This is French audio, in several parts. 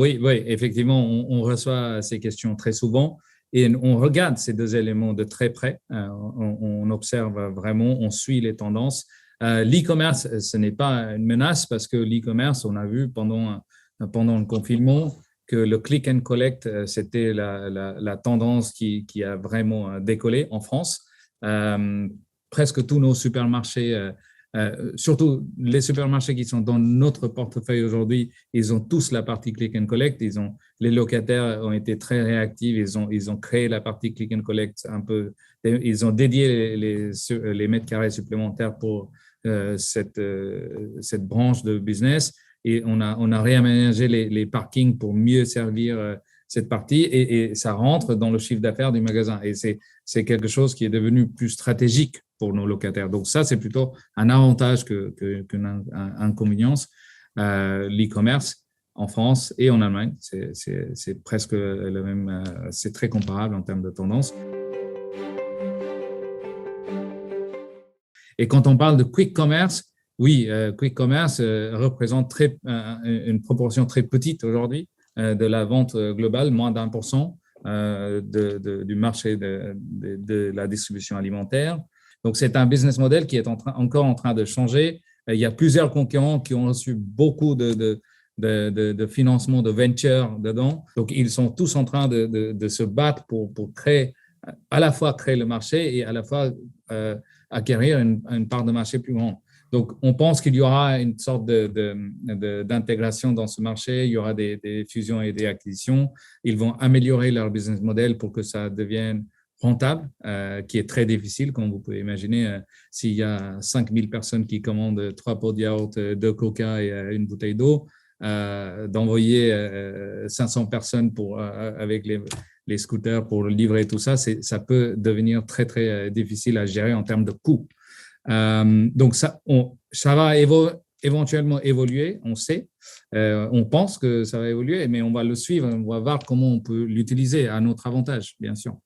Oui, oui, effectivement, on reçoit ces questions très souvent et on regarde ces deux éléments de très près. On observe vraiment, on suit les tendances. L'e-commerce, ce n'est pas une menace parce que l'e-commerce, on a vu pendant le confinement que le click and collect, c'était la tendance qui a vraiment décollé en France. Euh, Presque tous nos supermarchés, surtout les supermarchés qui sont dans notre portefeuille aujourd'hui, ils ont tous la partie click and collect. Les locataires ont été très réactifs. Ils ont créé la partie click and collect un peu. Ils ont dédié les mètres carrés supplémentaires pour cette branche de business. Et on a réaménagé les parkings pour mieux servir cette partie et ça rentre dans le chiffre d'affaires du magasin. Et c'est quelque chose qui est devenu plus stratégique pour nos locataires. Donc ça, c'est plutôt un avantage qu'une inconvénience. L'e-commerce en France et en Allemagne, c'est presque le même, c'est très comparable en termes de tendance. Et quand on parle de quick commerce, oui, quick commerce représente une proportion très petite aujourd'hui de la vente globale, moins d'1% du marché de la distribution alimentaire. Donc, c'est un business model qui est encore en train de changer. Il y a plusieurs concurrents qui ont reçu beaucoup de financement, de venture dedans. Donc, ils sont tous en train de se battre pour créer, à la fois créer le marché et à la fois acquérir une part de marché plus grande. Donc, on pense qu'il y aura une sorte d'intégration dans ce marché. Il y aura des fusions et des acquisitions. Ils vont améliorer leur business model pour que ça devienne rentable, qui est très difficile, comme vous pouvez imaginer. S'il y a 5000 personnes qui commandent 3 pots de yaourt, 2 coca et une bouteille d'eau, d'envoyer 500 personnes avec les scooters pour livrer tout ça, ça peut devenir très, très difficile à gérer en termes de coûts. Donc, ça va éventuellement évoluer, on sait. On pense que ça va évoluer, mais on va le suivre, on va voir comment on peut l'utiliser à notre avantage, bien sûr.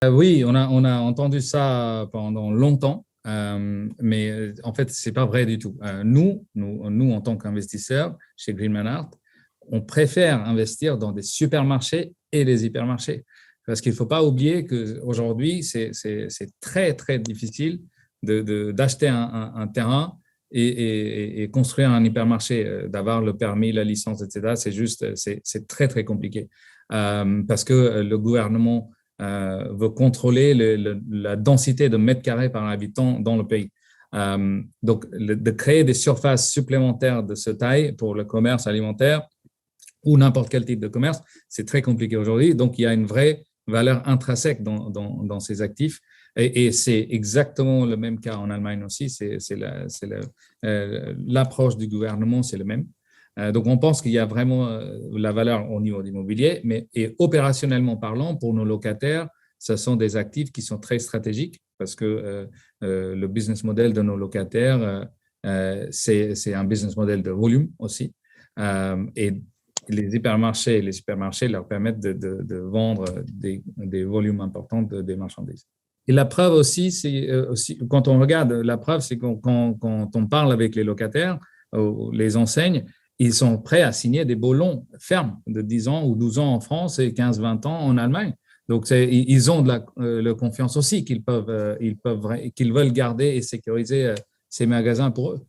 Oui, on a entendu ça pendant longtemps, mais en fait, ce n'est pas vrai du tout. Nous, en tant qu'investisseurs chez Green Man Art, on préfère investir dans des supermarchés et des hypermarchés. Parce qu'il ne faut pas oublier qu'aujourd'hui, c'est très, très difficile d'acheter un terrain et construire un hypermarché, d'avoir le permis, la licence, etc. C'est très, très compliqué. Parce que le gouvernement veut contrôler la densité de mètres carrés par habitant dans le pays. Donc, de créer des surfaces supplémentaires de ce taille pour le commerce alimentaire ou n'importe quel type de commerce, c'est très compliqué aujourd'hui. Donc, il y a une vraie valeur intrinsèque dans ces actifs. Et c'est exactement le même cas en Allemagne aussi. L'approche du gouvernement, c'est le même. Donc, on pense qu'il y a vraiment la valeur au niveau de l'immobilier, et opérationnellement parlant, pour nos locataires, ce sont des actifs qui sont très stratégiques parce que le business model de nos locataires, c'est un business model de volume aussi. Et les hypermarchés et les supermarchés leur permettent de vendre des volumes importants des marchandises. Et la preuve aussi, quand on regarde, la preuve, c'est quand on parle avec les locataires, les enseignes, ils sont prêts à signer des baux longs, fermes, de 10 ans ou 12 ans en France et 15-20 ans en Allemagne. Donc, ils ont de la confiance aussi qu'ils veulent garder et sécuriser ces magasins pour eux.